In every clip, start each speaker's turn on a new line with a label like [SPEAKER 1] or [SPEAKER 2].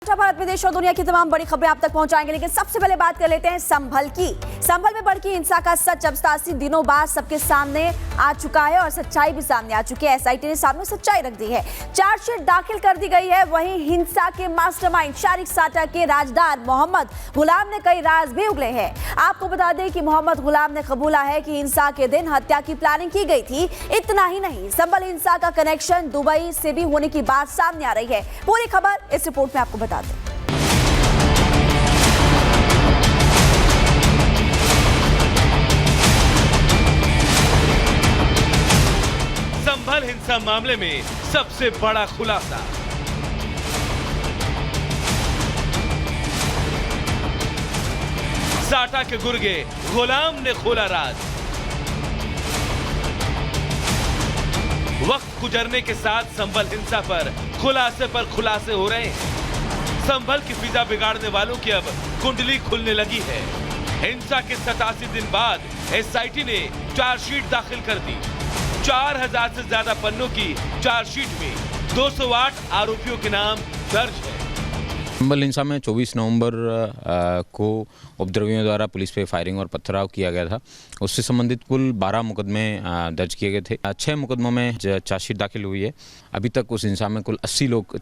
[SPEAKER 1] भारत में देश और दुनिया की तमाम बड़ी खबरें आप तक पहुंचाएंगे, लेकिन सबसे पहले बात कर लेते हैं संभल की। संभल में भड़की हिंसा का सच अब 87 दिनों बाद सबके सामने आ चुका है और सच्चाई भी सामने आ चुकी है। एसआईटी ने सामने सच्चाई रख दी है, चार्जशीट दाखिल कर दी गई है। वहीं हिंसा के मास्टरमाइंड शारिक साटा के राजदार मोहम्मद गुलाम ने कई राज भी उगले हैं। आपको बता दें कि मोहम्मद गुलाम ने कबूला है कि हिंसा के दिन हत्या की प्लानिंग की गई थी। इतना ही नहीं, संभल हिंसा का कनेक्शन दुबई से भी होने की बात सामने आ रही है। पूरी खबर इस रिपोर्ट में आपको बता दें।
[SPEAKER 2] संभल हिंसा मामले में सबसे बड़ा खुलासा। साटा के गुर्गे गुलाम ने खोला राज। वक्त गुजरने के साथ संभल हिंसा पर खुलासे हो रहे हैं। संभल की फिजा बिगाड़ने वालों की अब कुंडली खुलने लगी है। हिंसा के 87 दिन बाद एसआईटी ने चार्जशीट दाखिल कर दी। 4000 से ज्यादा पन्नों की चार्जशीट में 208 आरोपियों के नाम दर्ज है।
[SPEAKER 3] संभल हिंसा में 24 नवंबर को उपद्रवियों द्वारा पुलिस पे फायरिंग और पथराव किया गया था। उससे संबंधित कुल 12 मुकदमे दर्ज किए गए थे। 6 मुकदमों में चार्जशीट दाखिल हुई है। अभी तक उस हिंसा में कुल 80 लोग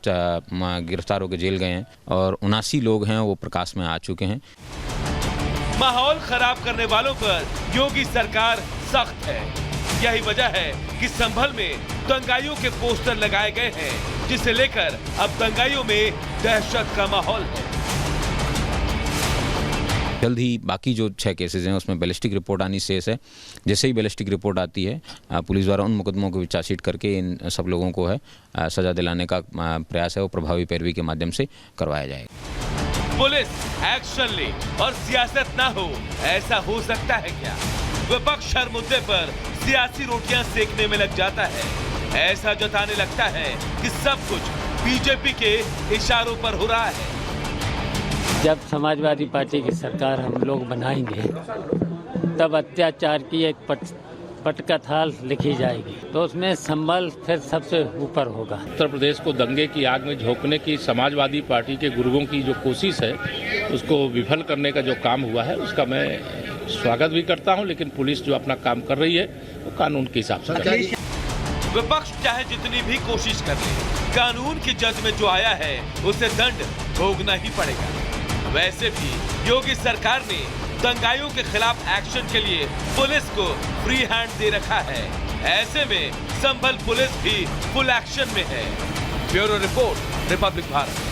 [SPEAKER 3] गिरफ्तार होकर जेल गए हैं और 79 लोग हैं वो प्रकाश में आ चुके हैं।
[SPEAKER 2] माहौल खराब करने वालों पर योगी सरकार सख्त है। यही वजह है कि संभल में दंगाइयों के पोस्टर लगाए गए हैं, जिसे लेकर अब दंगाइयों में दहशत का माहौल है।
[SPEAKER 3] जल्द ही बाकी जो 6 केसेस हैं उसमें बैलिस्टिक रिपोर्ट आनी शेष है। जैसे ही बैलिस्टिक रिपोर्ट आती है, पुलिस द्वारा उन मुकदमों को चार्जशीट करके इन सब लोगों को है सजा दिलाने का प्रयास है, वो प्रभावी पैरवी के माध्यम से करवाया जाएगा।
[SPEAKER 2] पुलिस एक्शन ले और सियासत ना हो, ऐसा हो सकता है क्या? विपक्ष हर मुद्दे पर सियासी रोटियां सेकने में लग जाता है। ऐसा जताने लगता है कि सब कुछ बीजेपी के इशारों पर हो रहा है।
[SPEAKER 4] जब समाजवादी पार्टी की सरकार हम लोग बनाएंगे, तब अत्याचार की एक पटकथा लिखी जाएगी, तो उसमें संभल फिर सबसे ऊपर होगा।
[SPEAKER 5] उत्तर प्रदेश को दंगे की आग में झोंकने की समाजवादी पार्टी के गुर्गों की जो कोशिश है, उसको विफल करने का जो काम हुआ है, उसका मैं स्वागत भी करता हूं। लेकिन पुलिस जो अपना काम कर रही है वो कानून के हिसाब से कर रही है।
[SPEAKER 2] विपक्ष चाहे जितनी भी कोशिश कर ले, कानून की जद में जो आया है उसे दंड भोगना ही पड़ेगा। वैसे भी योगी सरकार ने दंगाइयों के खिलाफ एक्शन के लिए पुलिस को फ्री हैंड दे रखा है। ऐसे में संभल पुलिस भी फुल एक्शन में है। Bureau report, Republic Bharat.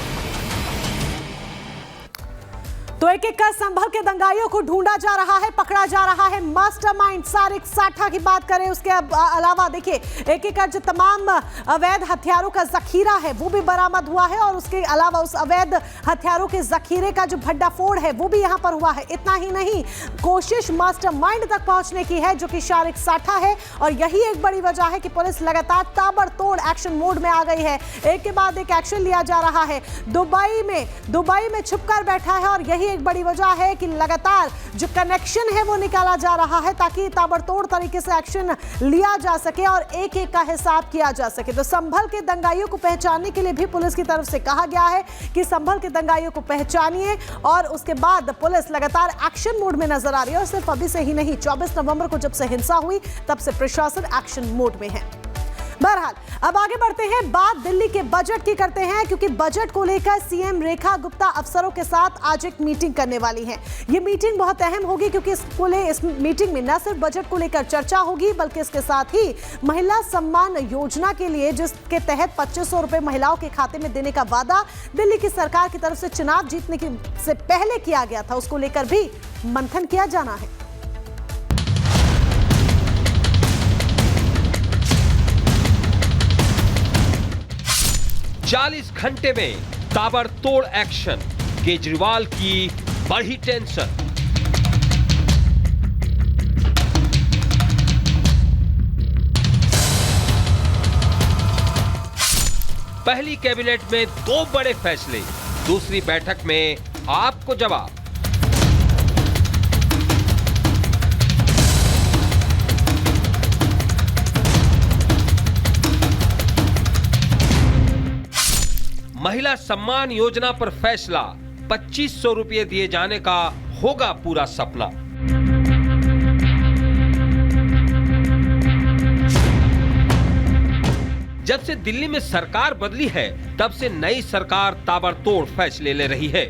[SPEAKER 6] तो एक एक कर संभल के दंगाइयों को ढूंढा जा रहा है, पकड़ा जा रहा है। मास्टरमाइंड शारिक साटा की बात करें, उसके अलावा देखिए एक एक कर जो तमाम अवैध हथियारों का जखीरा है वो भी बरामद हुआ है, और उसके अलावा उस अवैध हथियारों के जखीरे का जो भड्डाफोड़ है वो भी यहाँ पर हुआ है। इतना ही नहीं, कोशिश मास्टरमाइंड तक पहुंचने की है जो कि शारिक साटा है, और यही एक बड़ी वजह है कि पुलिस लगातार ताबड़तोड़ एक्शन मोड में आ गई है। एक के बाद एक एक्शन लिया जा रहा है। दुबई में छुपकर बैठा है, और यही एक बड़ी वजह है कि लगातार जो कनेक्शन है वो निकाला जा रहा है ताकि ताबड़तोड़ तरीके से एक्शन लिया जा सके और एक एक का हिसाब किया जा सके। तो संभल के दंगाइयों को पहचानने के लिए भी पुलिस की तरफ से कहा गया है कि संभल के दंगाइयों को पहचानिए, और उसके बाद पुलिस लगातार एक्शन मोड में नजर आ रही है। और सिर्फ अभी से ही नहीं, 24 नवंबर को जब से हिंसा हुई तब से प्रशासन एक्शन मोड में है। बहरहाल अब आगे बढ़ते हैं, बात दिल्ली के बजट की करते हैं, क्योंकि बजट को लेकर सीएम रेखा गुप्ता अफसरों के साथ आज एक मीटिंग करने वाली हैं। ये मीटिंग बहुत अहम होगी क्योंकि इस मीटिंग में न सिर्फ बजट को लेकर चर्चा होगी, बल्कि इसके साथ ही महिला सम्मान योजना के लिए, जिसके तहत 2500 रुपए महिलाओं के खाते में देने का वादा दिल्ली की सरकार की तरफ से चुनाव जीतने से पहले किया गया था, उसको लेकर भी मंथन किया जाना है।
[SPEAKER 7] 40 घंटे में ताबड़तोड़ एक्शन, केजरीवाल की बढ़ी टेंशन। पहली कैबिनेट में 2 बड़े फैसले, दूसरी बैठक में आपको जवाब। महिला सम्मान योजना पर फैसला, 2500 रुपये दिए जाने का होगा पूरा सपना। जब से दिल्ली में सरकार बदली है, तब से नई सरकार ताबड़तोड़ फैसले ले रही है।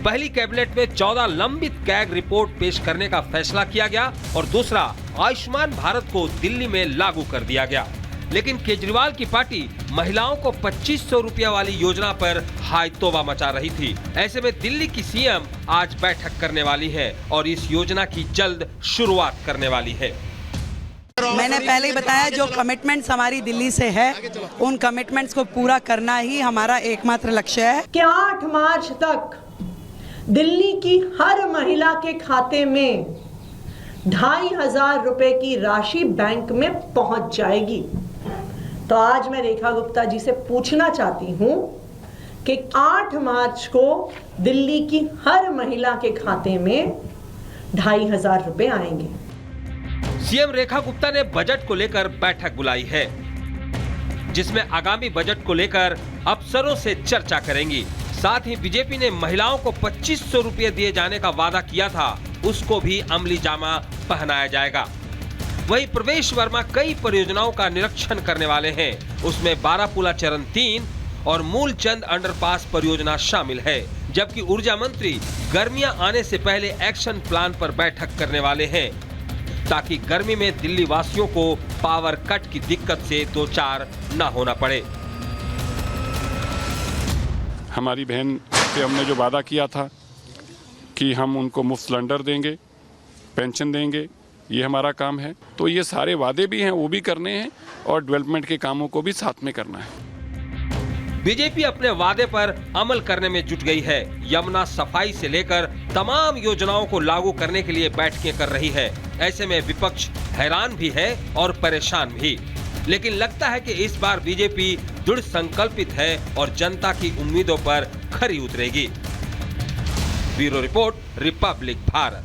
[SPEAKER 7] पहली कैबिनेट में 14 लंबित कैग रिपोर्ट पेश करने का फैसला किया गया और दूसरा, आयुष्मान भारत को दिल्ली में लागू कर दिया गया। लेकिन केजरीवाल की पार्टी महिलाओं को 2500 रुपया वाली योजना पर हाय तौबा मचा रही थी। ऐसे में दिल्ली की सीएम आज बैठक करने वाली है और इस योजना की जल्द शुरुआत करने वाली है।
[SPEAKER 8] मैंने पहले ही बताया, जो कमिटमेंट्स हमारी दिल्ली से है, उन कमिटमेंट्स को पूरा करना ही हमारा एकमात्र लक्ष्य है।
[SPEAKER 9] कि 8 मार्च तक दिल्ली की हर महिला के खाते में 2500 रुपए की राशि बैंक में पहुंच जाएगी। तो आज मैं रेखा गुप्ता जी से पूछना चाहती हूं कि 8 मार्च को दिल्ली की हर महिला के खाते में 2500 रुपए आएंगे।
[SPEAKER 7] सीएम रेखा गुप्ता ने बजट को लेकर बैठक बुलाई है, जिसमें आगामी बजट को लेकर अफसरों से चर्चा करेंगी। साथ ही बीजेपी ने महिलाओं को 2500 रुपये दिए जाने का वादा किया था, उसको भी अमली जामा पहनाया जाएगा। वहीं प्रवेश वर्मा कई परियोजनाओं का निरीक्षण करने वाले हैं। उसमें बारापुला चरण 3 और मूलचंद अंडरपास परियोजना शामिल है। जबकि ऊर्जा मंत्री गर्मियां आने से पहले एक्शन प्लान पर बैठक करने वाले हैं, ताकि गर्मी में दिल्ली वासियों को पावर कट की दिक्कत से दो चार न होना पड़े।
[SPEAKER 10] हमारी बहन से हमने जो वादा किया था कि हम उनको मुफ्त सिलेंडर देंगे, पेंशन देंगे, ये हमारा काम है। तो ये सारे वादे भी हैं, वो भी करने हैं और डेवलपमेंट के कामों को भी साथ में करना है।
[SPEAKER 7] बीजेपी अपने वादे पर अमल करने में जुट गई है। यमुना सफाई से लेकर तमाम योजनाओं को लागू करने के लिए बैठकें कर रही है। ऐसे में विपक्ष हैरान भी है और परेशान भी, लेकिन लगता है कि इस बार बीजेपी दृढ़ संकल्पित है और जनता की उम्मीदों पर खरी उतरेगी। Bureau report, Republic Bharat.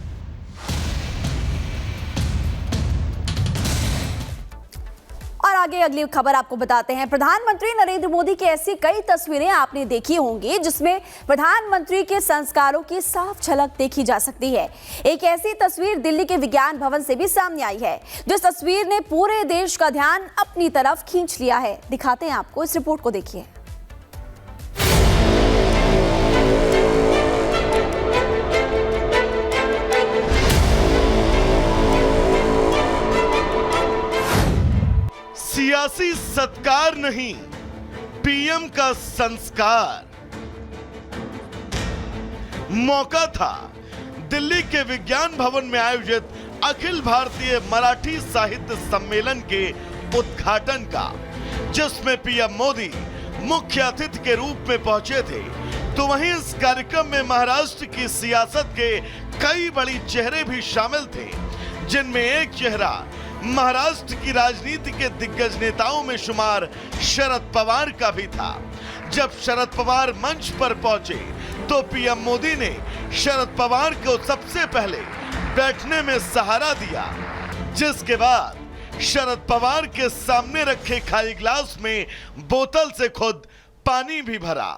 [SPEAKER 1] और आगे अगली खबर आपको बताते हैं। प्रधानमंत्री नरेंद्र मोदी की ऐसी कई तस्वीरें आपने देखी होंगी जिसमें प्रधानमंत्री के संस्कारों की साफ झलक देखी जा सकती है। एक ऐसी तस्वीर दिल्ली के विज्ञान भवन से भी सामने आई है, जिस तस्वीर ने पूरे देश का ध्यान अपनी तरफ खींच लिया है। दिखाते हैं आपको, इस रिपोर्ट को देखिए।
[SPEAKER 11] सियासी सत्कार नहीं, पीएम का संस्कार। मौका था दिल्ली के विज्ञान भवन में आयोजित अखिल भारतीय मराठी साहित्य सम्मेलन के उद्घाटन का, जिसमें पीएम मोदी मुख्य अतिथि के रूप में पहुंचे थे। तो वहीं इस कार्यक्रम में महाराष्ट्र की सियासत के कई बड़ी चेहरे भी शामिल थे, जिनमें एक चेहरा महाराष्ट्र की राजनीति के दिग्गज नेताओं में शुमार शरद पवार का भी था। जब शरद पवार मंच पर पहुंचे तो पीएम मोदी ने शरद पवार को सबसे पहले बैठने में सहारा दिया, जिसके बाद शरद पवार के सामने रखे खाली ग्लास में बोतल से खुद पानी भी भरा।